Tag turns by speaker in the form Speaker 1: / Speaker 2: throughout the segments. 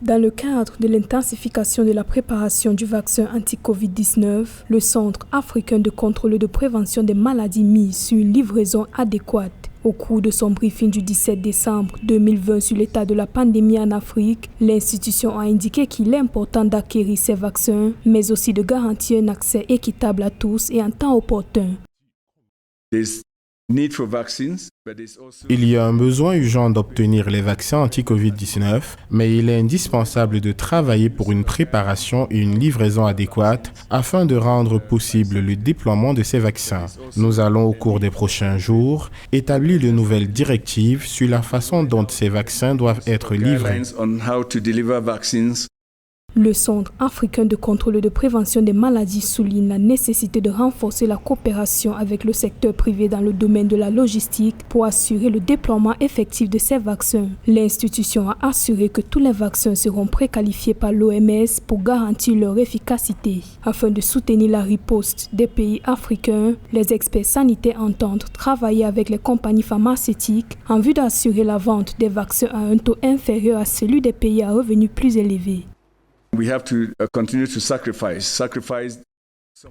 Speaker 1: Dans le cadre de l'intensification de la préparation du vaccin anti-Covid-19, le Centre africain de contrôle et de prévention des maladies mise sur une livraison adéquate. Au cours de son briefing du 17 décembre 2020 sur l'état de la pandémie en Afrique, l'institution a indiqué qu'il est important d'acquérir ces vaccins, mais aussi de garantir un accès équitable à tous et en temps opportun.
Speaker 2: Il y a un besoin urgent d'obtenir les vaccins anti-Covid-19, mais il est indispensable de travailler pour une préparation et une livraison adéquate afin de rendre possible le déploiement de ces vaccins. Nous allons au cours des prochains jours établir de nouvelles directives sur la façon dont ces vaccins doivent être livrés.
Speaker 1: Le Centre africain de contrôle et de prévention des maladies souligne la nécessité de renforcer la coopération avec le secteur privé dans le domaine de la logistique pour assurer le déploiement effectif de ces vaccins. L'institution a assuré que tous les vaccins seront préqualifiés par l'OMS pour garantir leur efficacité. Afin de soutenir la riposte des pays africains, les experts sanitaires entendent travailler avec les compagnies pharmaceutiques en vue d'assurer la vente des vaccins à un taux inférieur à celui des pays à revenus plus élevés.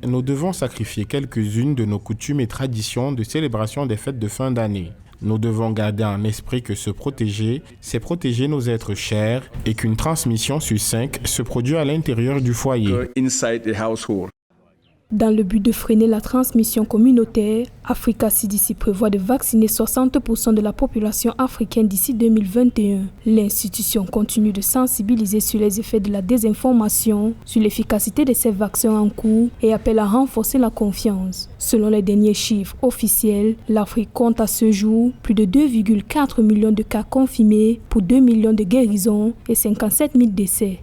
Speaker 2: Nous devons sacrifier quelques-unes de nos coutumes et traditions de célébration des fêtes de fin d'année. Nous devons garder en esprit que se protéger, c'est protéger nos êtres chers et qu'une transmission sur 5 se produit à l'intérieur du foyer.
Speaker 1: Dans le but de freiner la transmission communautaire, Africa CDC prévoit de vacciner 60% de la population africaine d'ici 2021. L'institution continue de sensibiliser sur les effets de la désinformation, sur l'efficacité de ces vaccins en cours et appelle à renforcer la confiance. Selon les derniers chiffres officiels, l'Afrique compte à ce jour plus de 2,4 millions de cas confirmés pour 2 millions de guérisons et 57 000 décès.